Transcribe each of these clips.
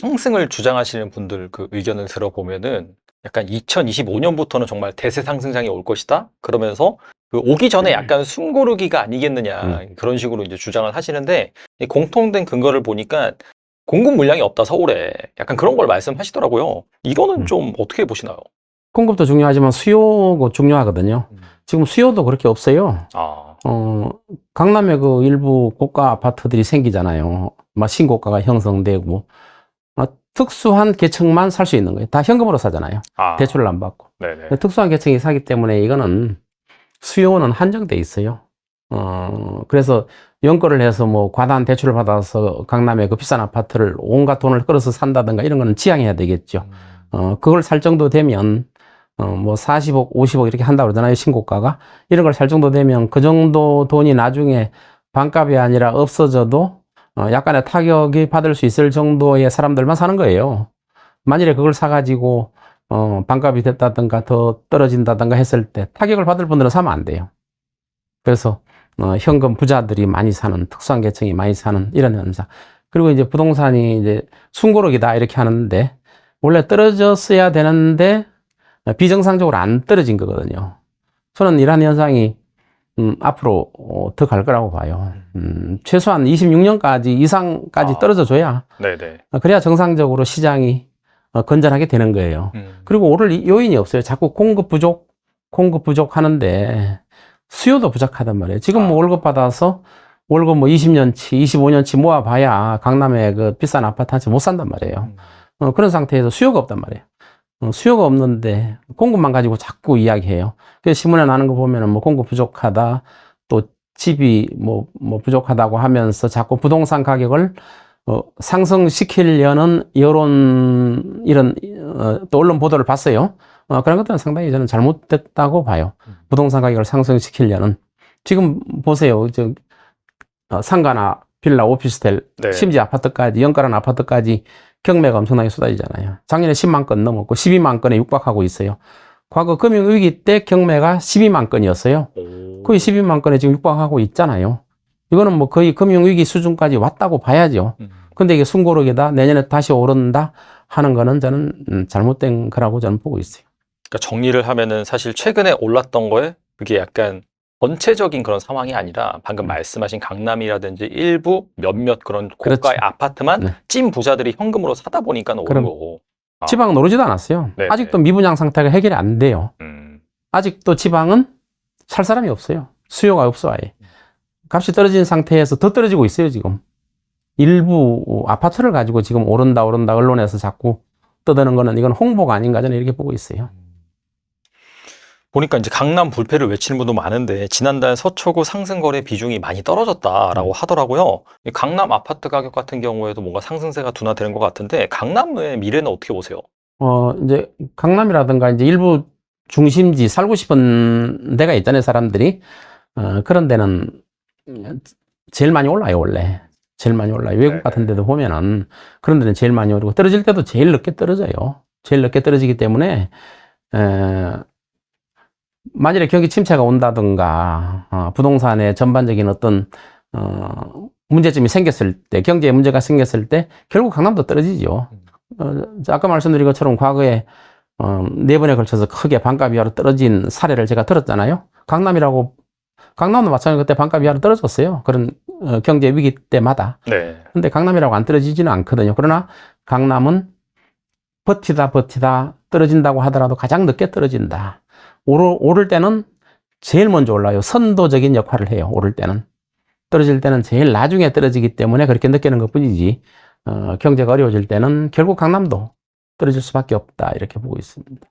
상승을 주장하시는 분들 그 의견을 들어보면은 약간 2025년부터는 정말 대세 상승장이 올 것이다. 그러면서 그 오기 전에 약간 숨고르기가 아니겠느냐 그런 식으로 이제 주장을 하시는데 이 공통된 근거를 보니까 공급 물량이 없다 서울에 약간 그런 걸 말씀하시더라고요. 이거는 좀 어떻게 보시나요? 공급도 중요하지만 수요도 중요하거든요. 지금 수요도 그렇게 없어요. 아, 강남에 그 일부 고가 아파트들이 생기잖아요. 막 신고가가 형성되고 특수한 계층만 살 수 있는 거예요. 다 현금으로 사잖아요. 아, 대출을 안 받고. 네네. 특수한 계층이 사기 때문에 이거는 수요는 한정돼 있어요. 그래서 연거를 해서 뭐 과다한 대출을 받아서 강남에 그 비싼 아파트를 온갖 돈을 끌어서 산다든가 이런 거는 지양해야 되겠죠. 그걸 살 정도 되면 뭐 40억, 50억 이렇게 한다고 그러잖아요. 신고가가. 이런 걸 살 정도 되면 그 정도 돈이 나중에 반값이 아니라 없어져도 약간의 타격이 받을 수 있을 정도의 사람들만 사는 거예요. 만일에 그걸 사가지고 반값이 됐다든가 더 떨어진다든가 했을 때 타격을 받을 분들은 사면 안 돼요. 그래서 현금 부자들이 많이 사는, 특수한 계층이 많이 사는 이런 현상. 그리고 이제 부동산이 이제 숨고르기다 이렇게 하는데 원래 떨어졌어야 되는데 비정상적으로 안 떨어진 거거든요. 저는 이러한 현상이 앞으로 더 갈 거라고 봐요. 최소한 26년까지 이상까지 떨어져 줘야 네네. 그래야 정상적으로 시장이 건전하게 되는 거예요. 그리고 오를 요인이 없어요. 자꾸 공급 부족 하는데 수요도 부족하단 말이에요. 지금 뭐 월급 받아서 월급 뭐 20년치, 25년치 모아봐야 강남에 그 비싼 아파트 한 채 못 산단 말이에요. 그런 상태에서 수요가 없단 말이에요. 수요가 없는데 공급만 가지고 자꾸 이야기해요. 그래서 신문에 나는 거 보면은 뭐 공급 부족하다, 또 집이 뭐 부족하다고 하면서 자꾸 부동산 가격을 상승시키려는 이런 또 언론 보도를 봤어요. 그런 것들은 상당히 저는 잘못됐다고 봐요. 부동산 가격을 상승시키려는. 지금 보세요. 상가나 빌라, 오피스텔, 네. 심지어 아파트까지, 연가란 아파트까지 경매가 엄청나게 쏟아지잖아요. 작년에 10만 건 넘었고 12만 건에 육박하고 있어요. 과거 금융위기 때 경매가 12만 건이었어요. 거의 12만 건에 지금 육박하고 있잖아요. 이거는 뭐 거의 금융위기 수준까지 왔다고 봐야죠. 근데 이게 숨고르기다, 내년에 다시 오른다 하는 거는 저는 잘못된 거라고 저는 보고 있어요. 그러니까 정리를 하면은 사실 최근에 올랐던 거에 그게 약간 전체적인 그런 상황이 아니라 방금 말씀하신 강남이라든지 일부 몇몇 그런 고가의 그렇지. 아파트만 네. 찐 부자들이 현금으로 사다 보니까 오른 그럼 거고. 지방은 오르지도 않았어요. 네네. 아직도 미분양 상태가 해결이 안 돼요. 아직도 지방은 살 사람이 없어요. 수요가 없어 아예. 값이 떨어진 상태에서 더 떨어지고 있어요 지금. 일부 아파트를 가지고 지금 오른다 언론에서 자꾸 떠드는 거는 이건 홍보가 아닌가 저는 이렇게 보고 있어요. 보니까 이제 강남 불패를 외치는 분도 많은데 지난달 서초구 상승거래 비중이 많이 떨어졌다라고 하더라고요. 이 강남 아파트 가격 같은 경우에도 뭔가 상승세가 둔화되는 것 같은데 강남의 미래는 어떻게 보세요? 이제 강남이라든가 이제 일부 중심지 살고 싶은 데가 있잖아요, 사람들이. 그런 데는 제일 많이 올라요, 원래. 제일 많이 올라요. 외국 같은 데도 보면은 그런 데는 제일 많이 오르고 떨어질 때도 제일 늦게 떨어져요. 제일 늦게 떨어지기 때문에 만일에 경기 침체가 온다든가 부동산의 전반적인 어떤 문제점이 생겼을 때, 경제에 문제가 생겼을 때 결국 강남도 떨어지죠. 아까 말씀드린 것처럼 과거에 4번에 걸쳐서 크게 반값 이하로 떨어진 사례를 제가 들었잖아요. 강남도 마찬가지로 그때 반값 이하로 떨어졌어요. 그런 경제 위기 때마다. 네. 근데 강남이라고 안 떨어지지는 않거든요. 그러나 강남은 버티다 떨어진다고 하더라도 가장 늦게 떨어진다. 오를 때는 제일 먼저 올라요. 선도적인 역할을 해요. 오를 때는. 떨어질 때는 제일 나중에 떨어지기 때문에 그렇게 느끼는 것 뿐이지 경제가 어려워질 때는 결국 강남도 떨어질 수밖에 없다 이렇게 보고 있습니다.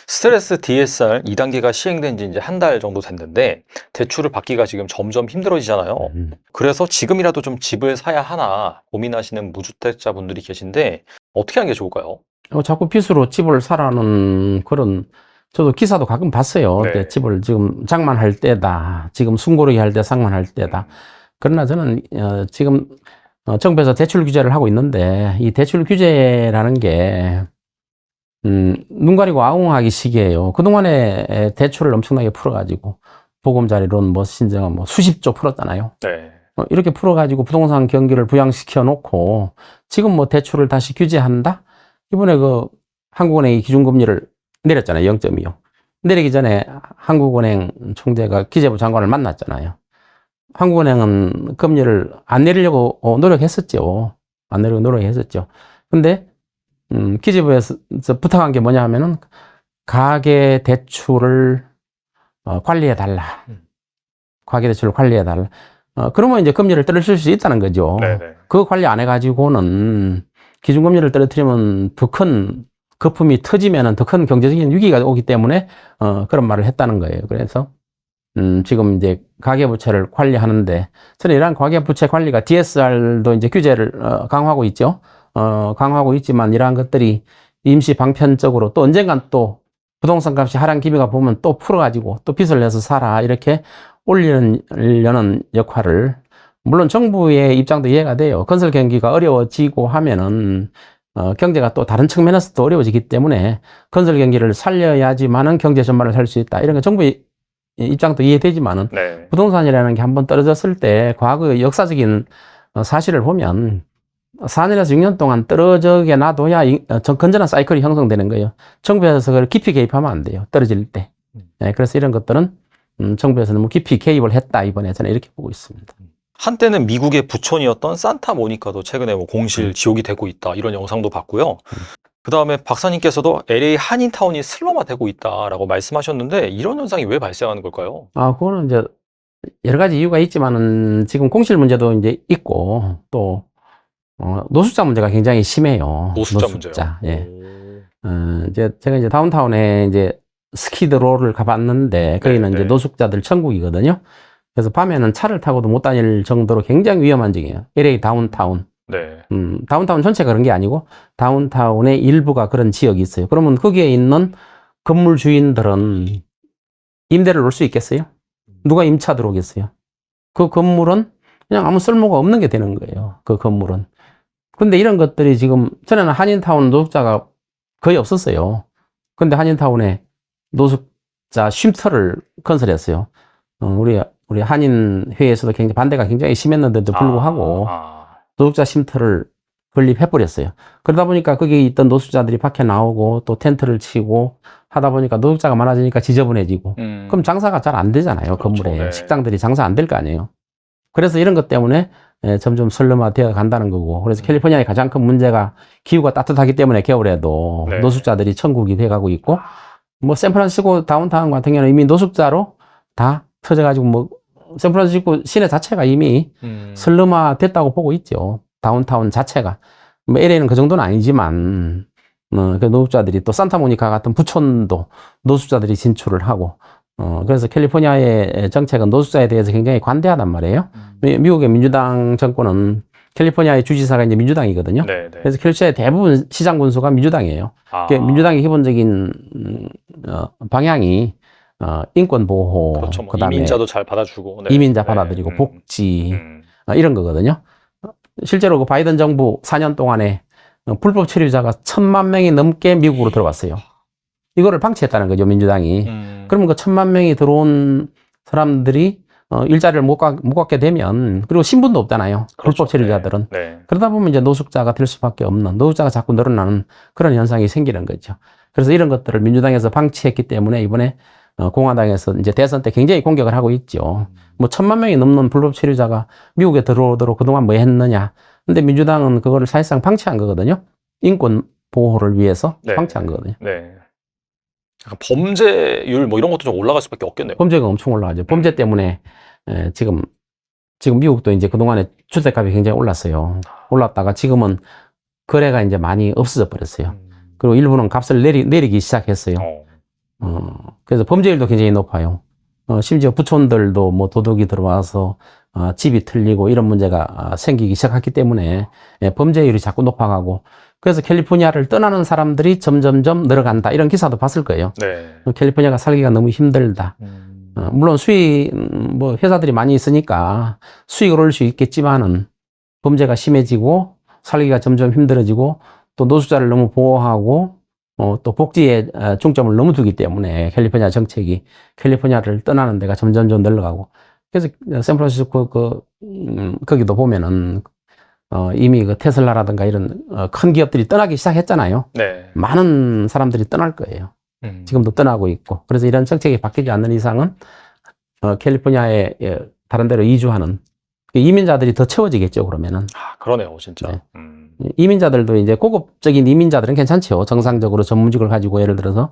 스트레스 DSR 2단계가 시행된 지 이제 한 달 정도 됐는데 대출을 받기가 지금 점점 힘들어지잖아요. 그래서 지금이라도 좀 집을 사야 하나 고민하시는 무주택자분들이 계신데 어떻게 하는 게 좋을까요? 자꾸 빚으로 집을 사라는 그런 저도 기사도 가끔 봤어요. 네. 집을 지금 장만할 때다. 지금 숨고르기 할 때 상환할 때다. 그러나 저는 지금 정부에서 대출 규제를 하고 있는데 이 대출 규제라는 게 눈 가리고 아웅하기 시기예요. 그동안에 대출을 엄청나게 풀어가지고 보금자리론 뭐 신정은 뭐 수십조 풀었잖아요. 네. 이렇게 풀어가지고 부동산 경기를 부양시켜 놓고 지금 뭐 대출을 다시 규제한다? 이번에 그 한국은행이 기준금리를 내렸잖아요. 0.25. 내리기 전에 한국은행 총재가 기재부 장관을 만났잖아요. 한국은행은 금리를 안 내리려고 노력했었죠. 안 내리려고 노력했었죠. 근데 기재부에서 부탁한 게 뭐냐 하면은 가계 대출을 관리해달라. 가계 대출을 관리해달라. 그러면 이제 금리를 떨어뜨릴 수 있다는 거죠. 네네. 그거 관리 안 해가지고는 기준금리를 떨어뜨리면 더 큰 거품이 터지면은 더 큰 경제적인 위기가 오기 때문에 그런 말을 했다는 거예요. 그래서 지금 이제 가계부채를 관리하는데 저는 이러한 가계부채 관리가 DSR도 이제 규제를 강화하고 있죠. 강화하고 있지만 이러한 것들이 임시 방편적으로 또 언젠간 또 부동산 값이 하락 기미가 보면 또 풀어가지고 또 빚을 내서 살아 이렇게 올리려는 역할을 물론 정부의 입장도 이해가 돼요. 건설 경기가 어려워지고 하면은 경제가 또 다른 측면에서 또 어려워지기 때문에 건설 경기를 살려야지만은 경제 전반을 살 수 있다. 이런 게 정부의 입장도 이해되지만은 네. 부동산이라는 게 한번 떨어졌을 때 과거의 역사적인 사실을 보면 4년에서 6년 동안 떨어지게 놔둬야 건전한 사이클이 형성되는 거예요. 정부에서 그걸 깊이 개입하면 안 돼요. 떨어질 때. 네, 그래서 이런 것들은 정부에서 너무 깊이 개입을 했다. 이번에 저는 이렇게 보고 있습니다. 한때는 미국의 부촌이었던 산타모니카도 최근에 뭐 공실 지옥이 되고 있다 이런 영상도 봤고요. 그 다음에 박사님께서도 LA 한인타운이 슬럼화되고 있다라고 말씀하셨는데 이런 현상이 왜 발생하는 걸까요? 그거는 이제 여러 가지 이유가 있지만은 지금 공실 문제도 이제 있고 또 노숙자 문제가 굉장히 심해요. 노숙자 문제요. 예. 이제 제가 이제 다운타운에 이제 스키드로를 가봤는데 거기는 네, 이제 네. 노숙자들 천국이거든요. 그래서 밤에는 차를 타고도 못 다닐 정도로 굉장히 위험한 지역이에요. LA 다운타운. 네. 다운타운 전체가 그런 게 아니고 다운타운의 일부가 그런 지역이 있어요. 그러면 거기에 있는 건물 주인들은 임대를 놓을 수 있겠어요? 누가 임차 들어오겠어요? 그 건물은 그냥 아무 쓸모가 없는 게 되는 거예요. 그 건물은. 근데 이런 것들이 지금 전에는 한인타운 노숙자가 거의 없었어요. 근데 한인타운에 노숙자 쉼터를 건설했어요. 우리 한인회에서도 굉장히 반대가 굉장히 심했는데도 불구하고 노숙자 쉼터를 건립해버렸어요. 그러다 보니까 거기 있던 노숙자들이 밖에 나오고 또 텐트를 치고 하다 보니까 노숙자가 많아지니까 지저분해지고 그럼 장사가 잘 안 되잖아요. 그렇죠. 건물에. 네. 식당들이 장사 안 될 거 아니에요. 그래서 이런 것 때문에 점점 슬럼화되어 간다는 거고 그래서 캘리포니아의 가장 큰 문제가 기후가 따뜻하기 때문에 겨울에도 네. 노숙자들이 천국이 돼가고 있고 뭐 샌프란시스코 다운타운 같은 경우는 이미 노숙자로 다 터져가지고 뭐 샌프란시스코 시내 자체가 이미 슬럼화 됐다고 보고 있죠. 다운타운 자체가. 뭐 LA는 그 정도는 아니지만 그 노숙자들이 또 산타모니카 같은 부촌도 노숙자들이 진출을 하고 그래서 캘리포니아의 정책은 노숙자에 대해서 굉장히 관대하단 말이에요. 미국의 민주당 정권은 캘리포니아의 주지사가 이제 민주당이거든요. 네, 네. 그래서 캘리포니아의 대부분 시장 군수가 민주당이에요. 그러니까 민주당의 기본적인 방향이 인권 보호, 그렇죠. 뭐 그다음에 이민자도 잘 받아주고 네. 이민자 네. 받아들이고 복지 이런 거거든요. 실제로 그 바이든 정부 4년 동안에 불법 체류자가 1,000만 명이 넘게 미국으로 들어왔어요. 이거를 방치했다는 거죠, 민주당이. 그러면 그 1,000만 명이 들어온 사람들이 일자리를 못 갖게 되면 그리고 신분도 없잖아요. 그렇죠. 불법 체류자들은. 네. 네. 그러다 보면 이제 노숙자가 될 수밖에 없는 노숙자가 자꾸 늘어나는 그런 현상이 생기는 거죠. 그래서 이런 것들을 민주당에서 방치했기 때문에 이번에 공화당에서 이제 대선 때 굉장히 공격을 하고 있죠. 뭐 1,000만 명이 넘는 불법 체류자가 미국에 들어오도록 그동안 뭐 했느냐. 근데 민주당은 그거를 사실상 방치한 거거든요. 인권 보호를 위해서 네. 방치한 거거든요. 네. 약간 범죄율 뭐 이런 것도 좀 올라갈 수밖에 없겠네요. 범죄가 엄청 올라가죠. 범죄 때문에 지금 미국도 이제 그동안에 주택값이 굉장히 올랐어요. 올랐다가 지금은 거래가 이제 많이 없어져 버렸어요. 그리고 일부는 값을 내리기 시작했어요. 그래서 범죄율도 굉장히 높아요. 심지어 부촌들도 뭐 도둑이 들어와서 집이 틀리고 이런 문제가 생기기 시작했기 때문에 범죄율이 자꾸 높아가고 그래서 캘리포니아를 떠나는 사람들이 점점점 늘어간다 이런 기사도 봤을 거예요. 네. 캘리포니아가 살기가 너무 힘들다. 물론 뭐 회사들이 많이 있으니까 수익을 올릴 수 있겠지만은 범죄가 심해지고 살기가 점점 힘들어지고 또 노숙자를 너무 보호하고 또 복지에 중점을 너무 두기 때문에 캘리포니아 정책이 캘리포니아를 떠나는 데가 점점점 늘어가고 그래서 샌프란시스코 그 거기도 보면은 이미 그 테슬라라든가 이런 큰 기업들이 떠나기 시작했잖아요. 네. 많은 사람들이 떠날 거예요. 지금도 떠나고 있고. 그래서 이런 정책이 바뀌지 않는 이상은 캘리포니아에 다른 데로 이주하는 이민자들이 더 채워지겠죠, 그러면은. 아, 그러네요, 진짜. 네. 이민자들도 이제 고급적인 이민자들은 괜찮죠. 정상적으로 전문직을 가지고 예를 들어서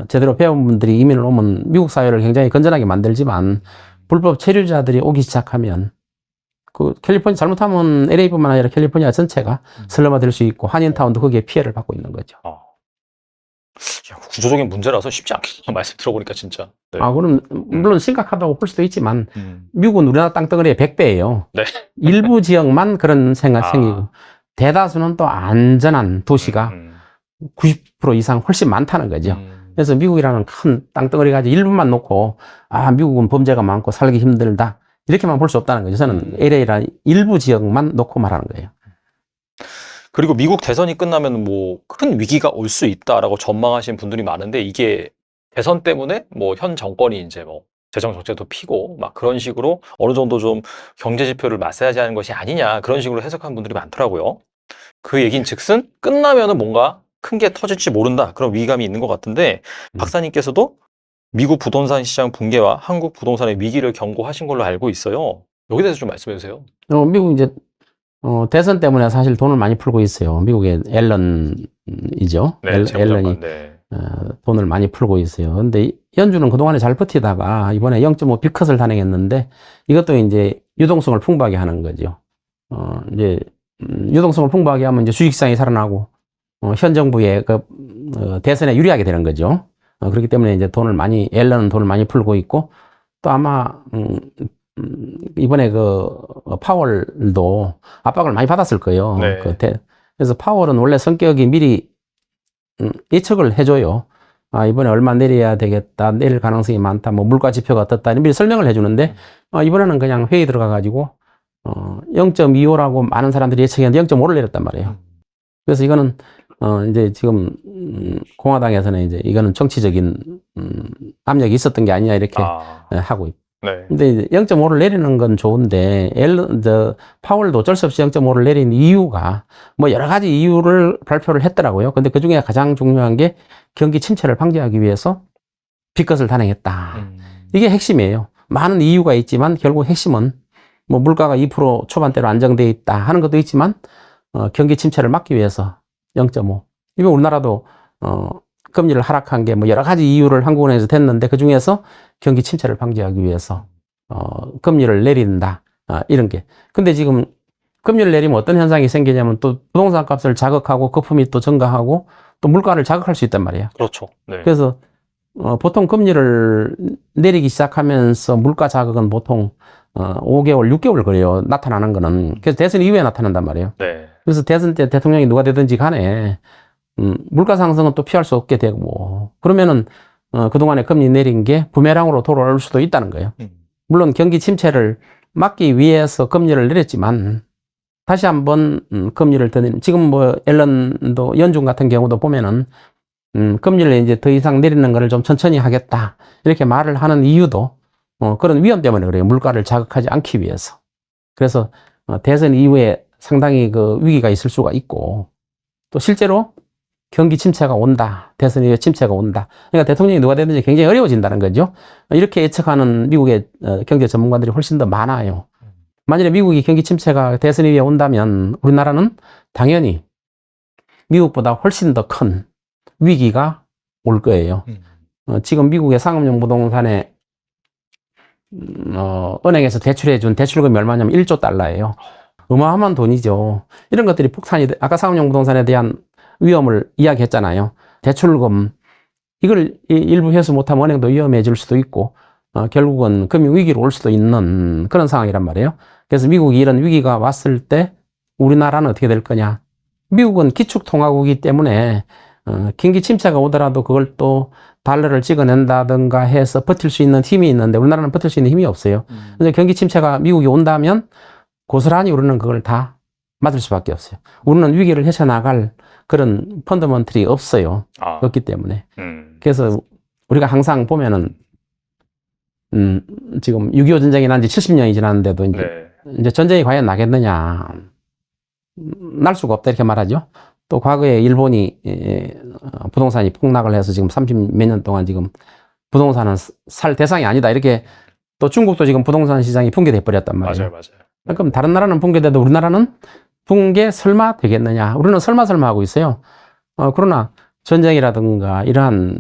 제대로 배운 분들이 이민을 오면 미국 사회를 굉장히 건전하게 만들지만 불법 체류자들이 오기 시작하면 그 캘리포니아 잘못하면 LA뿐만 아니라 캘리포니아 전체가 슬럼화될 수 있고 한인타운도 거기에 피해를 받고 있는 거죠. 야, 구조적인 문제라서 쉽지 않겠다. 말씀 들어보니까 진짜. 네. 그럼 물론 심각하다고 볼 수도 있지만 음. 미국은 우리나라 땅덩어리의 100배예요. 네. 일부 지역만 그런 생기고 대다수는 또 안전한 도시가 90% 이상 훨씬 많다는 거죠. 그래서 미국이라는 큰 땅덩어리 가지고 일부만 놓고 미국은 범죄가 많고 살기 힘들다 이렇게만 볼 수 없다는 거죠. 저는 LA라는 일부 지역만 놓고 말하는 거예요. 그리고 미국 대선이 끝나면 뭐 큰 위기가 올 수 있다라고 전망하시는 분들이 많은데 이게 대선 때문에 뭐 현 정권이 이제 뭐 재정 적자도 피고 막 그런 식으로 어느 정도 좀 경제 지표를 마사지하는 것이 아니냐 그런 식으로 해석하는 분들이 많더라고요. 그 얘긴 즉슨 끝나면은 뭔가 큰 게 터질지 모른다 그런 위기감이 있는 것 같은데 박사님께서도 미국 부동산 시장 붕괴와 한국 부동산의 위기를 경고하신 걸로 알고 있어요. 여기 대해서 좀 말씀해 주세요. 미국 이제 대선 때문에 사실 돈을 많이 풀고 있어요. 미국의 앨런이죠. 네, 앨런이 돈을 많이 풀고 있어요. 근데 연준은 그동안에 잘 버티다가 이번에 0.5 빅컷을 단행했는데 이것도 이제 유동성을 풍부하게 하는 거죠. 이제 유동성을 풍부하게 하면 이제 주식시장이 살아나고 현 정부의 대선에 유리하게 되는 거죠. 그렇기 때문에 이제 앨런은 돈을 많이 풀고 있고 또 아마 이번에 파월도 압박을 많이 받았을 거예요. 네. 그래서 파월은 원래 성격이 미리 예측을 해줘요. 이번에 얼마 내려야 되겠다, 내릴 가능성이 많다, 뭐 물가 지표가 어떻다, 미리 설명을 해주는데 이번에는 그냥 회의 들어가가지고 0.25라고 많은 사람들이 예측했는데 0.5를 내렸단 말이에요. 그래서 이거는 이제 지금 공화당에서는 이제 이거는 정치적인 압력이 있었던 게 아니냐 이렇게 하고 있고. 네. 근데 이제 0.5를 내리는 건 좋은데 파월도 어쩔 수 없이 0.5를 내린 이유가 뭐 여러 가지 이유를 발표를 했더라고요. 근데 그 중에 가장 중요한 게 경기 침체를 방지하기 위해서 빅컷을 단행했다. 이게 핵심이에요. 많은 이유가 있지만 결국 핵심은 뭐 물가가 2% 초반대로 안정돼 있다 하는 것도 있지만 경기 침체를 막기 위해서 0.5. 이거 우리나라도 금리를 하락한 게 뭐 여러 가지 이유를 한국은행에서 됐는데 그 중에서 경기 침체를 방지하기 위해서 금리를 내린다. 이런 게. 근데 지금 금리를 내리면 어떤 현상이 생기냐면 또 부동산 값을 자극하고 거품이 또 증가하고 또 물가를 자극할 수 있단 말이에요. 그렇죠. 네. 그래서 보통 금리를 내리기 시작하면서 물가 자극은 보통 5개월, 6개월 그래요. 나타나는 거는. 그래서 대선 이후에 나타난단 말이에요. 네. 그래서 대선 때 대통령이 누가 되든지 간에 물가 상승은 또 피할 수 없게 되고 그러면은 그동안에 금리 내린 게 부메랑으로 돌아올 수도 있다는 거예요. 물론 경기 침체를 막기 위해서 금리를 내렸지만 다시 한번 금리를 더 내리는 지금 뭐 앨런도 연준 같은 경우도 보면은 금리를 이제 더 이상 내리는 거를 좀 천천히 하겠다 이렇게 말을 하는 이유도 그런 위험 때문에 그래요. 물가를 자극하지 않기 위해서. 그래서 대선 이후에 상당히 그 위기가 있을 수가 있고 또 실제로 경기 침체가 온다. 대선 이후에 침체가 온다. 그러니까 대통령이 누가 되든지 굉장히 어려워진다는 거죠. 이렇게 예측하는 미국의 경제 전문가들이 훨씬 더 많아요. 만일에 미국이 경기 침체가 대선 이후에 온다면 우리나라는 당연히 미국보다 훨씬 더 큰 위기가 올 거예요. 지금 미국의 상업용 부동산에 은행에서 대출해준 대출금이 얼마냐면 1조 달러예요. 어마어마한 돈이죠. 이런 것들이 폭탄이 아까 상업용 부동산에 대한 위험을 이야기했잖아요. 대출금 이걸 일부 회수 못하면 은행도 위험해질 수도 있고 결국은 금융위기로 올 수도 있는 그런 상황이란 말이에요. 그래서 미국이 이런 위기가 왔을 때 우리나라는 어떻게 될 거냐. 미국은 기축통화국이기 때문에 경기 침체가 오더라도 그걸 또 달러를 찍어낸다든가 해서 버틸 수 있는 힘이 있는데 우리나라는 버틸 수 있는 힘이 없어요. 그래서 경기 침체가 미국이 온다면 고스란히 우리는 그걸 다 맞을 수밖에 없어요. 우리는 위기를 헤쳐나갈 그런 펀더먼털이 없어요. 없기 때문에. 그래서 우리가 항상 보면은 지금 6.25 전쟁이 난 지 70년이 지났는데도 이제 전쟁이 과연 나겠느냐. 날 수가 없다 이렇게 말하죠. 또 과거에 일본이 부동산이 폭락을 해서 지금 30 몇 년 동안 지금 부동산은 살 대상이 아니다 이렇게 또 중국도 지금 부동산 시장이 붕괴돼 버렸단 말이에요. 맞아요. 그럼 다른 나라는 붕괴돼도 우리나라는 붕괴 설마 되겠느냐. 우리는 설마 하고 있어요. 그러나 전쟁이라든가 이러한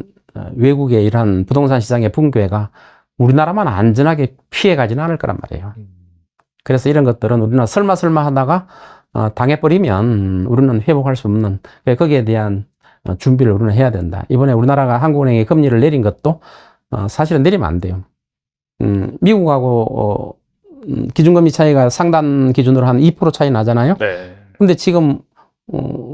외국의 이러한 부동산 시장의 붕괴가 우리나라만 안전하게 피해가지는 않을 거란 말이에요. 그래서 이런 것들은 우리는 설마 하다가 당해버리면 우리는 회복할 수 없는, 거기에 대한 준비를 우리는 해야 된다. 이번에 우리나라가 한국은행이 금리를 내린 것도 사실은 내리면 안 돼요. 미국하고 기준금리 차이가 상단 기준으로 한 2% 차이 나잖아요. 네. 근데 지금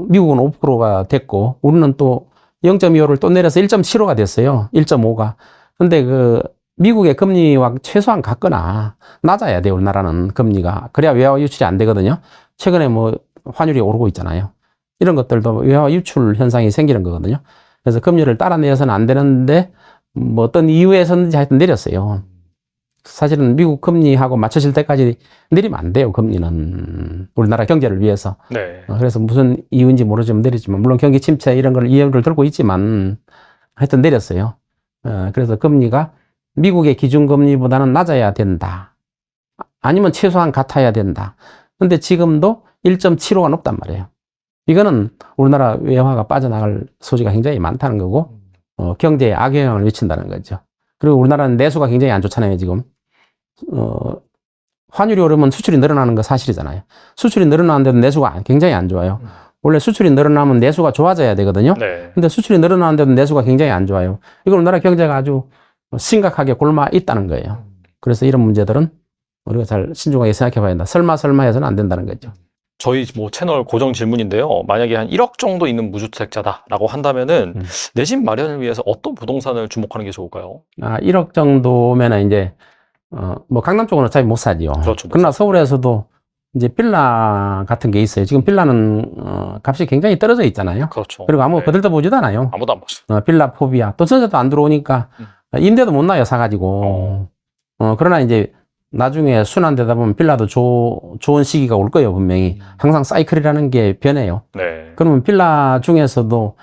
미국은 5%가 됐고 우리는 또 0.25를 또 내려서 1.75가 됐어요. 1.5가. 근데 그 미국의 금리와 최소한 같거나 낮아야 돼요. 우리나라는 금리가. 그래야 외화 유출이 안 되거든요. 최근에 뭐 환율이 오르고 있잖아요. 이런 것들도 외화 유출 현상이 생기는 거거든요. 그래서 금리를 따라 내서는 안 되는데 뭐 어떤 이유에서는지 하여튼 내렸어요. 사실은 미국 금리하고 맞춰질 때까지 내리면 안 돼요. 금리는 우리나라 경제를 위해서. 네. 그래서 무슨 이유인지 모르지만 내리지만 물론 경기 침체 이런 걸 이유를 들고 있지만 하여튼 내렸어요. 그래서 금리가 미국의 기준금리보다는 낮아야 된다. 아니면 최소한 같아야 된다. 근데 지금도 1.75가 높단 말이에요. 이거는 우리나라 외화가 빠져나갈 소지가 굉장히 많다는 거고 경제에 악영향을 미친다는 거죠. 그리고 우리나라는 내수가 굉장히 안 좋잖아요, 지금. 환율이 오르면 수출이 늘어나는 거 사실이잖아요. 수출이 늘어나는데도 내수가 굉장히 안 좋아요. 원래 수출이 늘어나면 내수가 좋아져야 되거든요. 네. 근데 수출이 늘어나는데도 내수가 굉장히 안 좋아요. 이건 우리나라 경제가 아주 심각하게 골마 있다는 거예요. 그래서 이런 문제들은 우리가 잘 신중하게 생각해 봐야 된다. 설마 해서는 안 된다는 거죠. 저희 뭐 채널 고정 질문인데요. 만약에 한 1억 정도 있는 무주택자다라고 한다면은 내 집 마련을 위해서 어떤 부동산을 주목하는 게 좋을까요? 1억 정도면은 이제 뭐 강남 쪽은 어차피 못 사지요. 그렇죠. 그러나 서울에서도 이제 빌라 같은 게 있어요. 지금 빌라는 값이 굉장히 떨어져 있잖아요. 그렇죠. 그리고 아무 네. 거들떠 보지도 않아요. 아무도 안 보죠. 빌라 포비아. 또 전세도 안 들어오니까 임대도 못 나요, 사가지고. 그러나 이제 나중에 순환되다 보면 빌라도 좋은 시기가 올 거예요, 분명히. 항상 사이클이라는 게 변해요. 네. 그러면 빌라 중에서도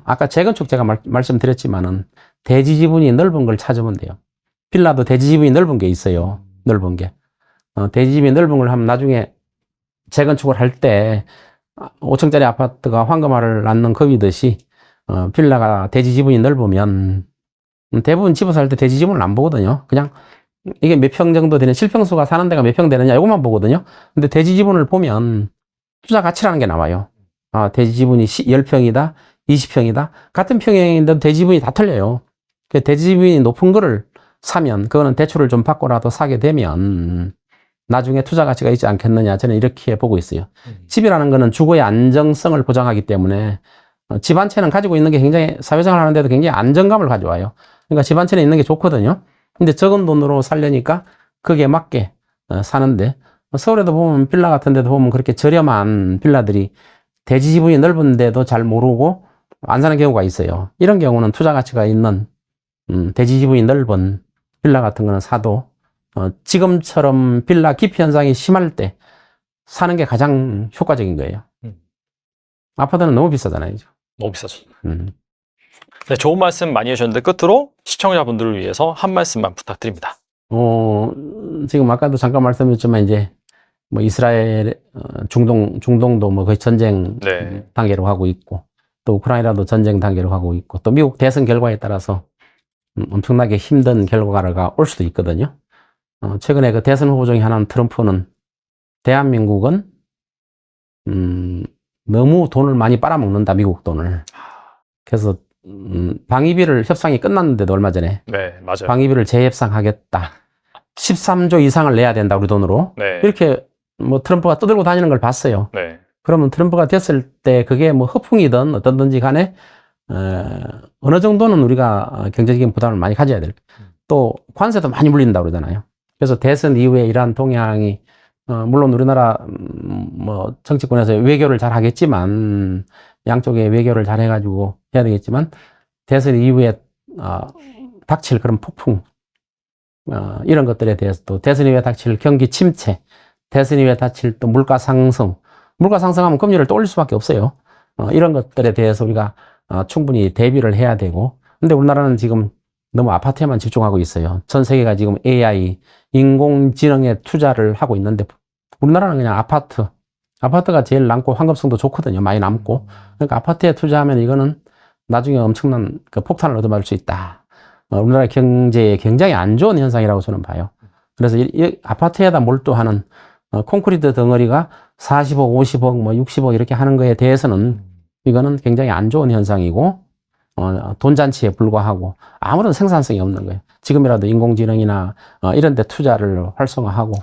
아까 재건축 제가 말씀드렸지만은 대지 지분이 넓은 걸 찾으면 돼요. 빌라도 대지 지분이 넓은 게 있어요. 넓은 게. 대지 지분이 넓은 걸 하면 나중에 재건축을 할 때 5층짜리 아파트가 황금알을 낳는 겁이듯이 빌라가 대지 지분이 넓으면 대부분 집을 살 때 대지 지분을 안 보거든요. 그냥 이게 몇 평 정도 되는 실평수가 사는 데가 몇 평 되느냐 이것만 보거든요. 근데 대지 지분을 보면 투자 가치라는 게 나와요. 대지 지분이 10평이다, 20평이다. 같은 평형인데도 대지 지분이 다 틀려요. 그 대지 지분이 높은 거를 사면 그거는 대출을 좀 받고라도 사게 되면 나중에 투자 가치가 있지 않겠느냐 저는 이렇게 보고 있어요. 집이라는 거는 주거의 안정성을 보장하기 때문에 집 한 채는 가지고 있는 게 굉장히 사회생활 하는데도 굉장히 안정감을 가져와요. 그러니까 집 한 채는 있는 게 좋거든요. 근데 적은 돈으로 살려니까 그게 맞게 사는데 서울에도 보면 빌라 같은 데도 보면 그렇게 저렴한 빌라들이 대지 지분이 넓은데도 잘 모르고 안 사는 경우가 있어요. 이런 경우는 투자 가치가 있는 대지 지분이 넓은 빌라 같은 거는 사도 지금처럼 빌라 기피 현상이 심할 때 사는 게 가장 효과적인 거예요. 아파트는 너무 비싸잖아요. 너무 비싸죠. 네, 좋은 말씀 많이 해주셨는데 끝으로 시청자분들을 위해서 한 말씀만 부탁드립니다. 지금 아까도 잠깐 말씀드렸지만 이제 뭐 이스라엘, 중동도 뭐 거의 전쟁 네. 단계로 가고 있고 또 우크라이나도 전쟁 단계로 가고 있고 또 미국 대선 결과에 따라서 엄청나게 힘든 결과가 올 수도 있거든요. 최근에 그 대선 후보 중에 하나는 트럼프는 대한민국은 너무 돈을 많이 빨아먹는다, 미국 돈을. 그래서 방위비를 협상이 끝났는데도 얼마 전에 네, 맞아요. 방위비를 재협상하겠다. 13조 이상을 내야 된다, 우리 돈으로. 네. 이렇게 뭐 트럼프가 떠들고 다니는 걸 봤어요. 네. 그러면 트럼프가 됐을 때 그게 뭐 허풍이든 어떤든지 간에 어느 정도는 우리가 경제적인 부담을 많이 가져야 될. 또 관세도 많이 물린다 그러잖아요. 그래서 대선 이후에 이러한 동향이 물론 우리나라 뭐 정치권에서 외교를 잘 하겠지만 양쪽에 외교를 잘 해가지고 해야 되겠지만 대선 이후에 닥칠 그런 폭풍 이런 것들에 대해서도 대선 이후에 닥칠 경기 침체, 대선 이후에 닥칠 또 물가 상승, 물가 상승하면 금리를 또 올릴 수밖에 없어요. 이런 것들에 대해서 우리가 충분히 대비를 해야 되고, 근데 우리나라는 지금 너무 아파트에만 집중하고 있어요. 전 세계가 지금 AI, 인공지능에 투자를 하고 있는데, 우리나라는 그냥 아파트가 제일 남고 환급성도 좋거든요. 많이 남고. 그러니까 아파트에 투자하면 이거는 나중에 엄청난 그 폭탄을 얻어맞을 수 있다. 우리나라 경제에 굉장히 안 좋은 현상이라고 저는 봐요. 그래서 이 아파트에다 몰두하는 콘크리트 덩어리가 40억, 50억, 뭐 60억 이렇게 하는 거에 대해서는 이거는 굉장히 안 좋은 현상이고, 돈잔치에 불과하고 아무런 생산성이 없는 거예요. 지금이라도 인공지능이나 이런 데 투자를 활성화하고,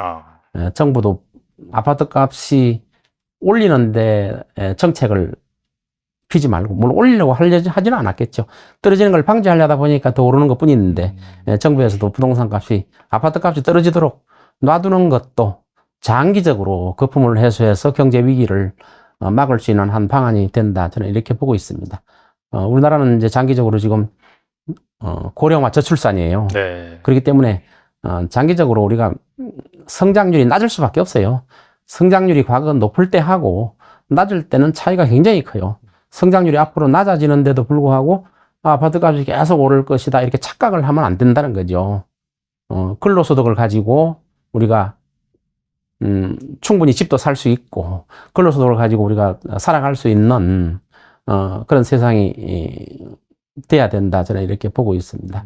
정부도 아파트 값이 올리는데 정책을 피지 말고, 물론 올리려고 하지는 않았겠죠. 떨어지는 걸 방지하려다 보니까 더 오르는 것 뿐인데, 정부에서도 부동산 값이, 아파트 값이 떨어지도록 놔두는 것도 장기적으로 거품을 해소해서 경제 위기를 막을 수 있는 한 방안이 된다. 저는 이렇게 보고 있습니다. 우리나라는 이제 장기적으로 지금 고령화 저출산이에요. 네. 그렇기 때문에 장기적으로 우리가 성장률이 낮을 수밖에 없어요. 성장률이 과거 높을 때 하고 낮을 때는 차이가 굉장히 커요. 성장률이 앞으로 낮아지는데도 불구하고 아파트 값이 계속 오를 것이다, 이렇게 착각을 하면 안 된다는 거죠. 근로소득을 가지고 우리가 충분히 집도 살 수 있고, 근로소득을 가지고 우리가 살아갈 수 있는 그런 세상이 돼야 된다. 저는 이렇게 보고 있습니다.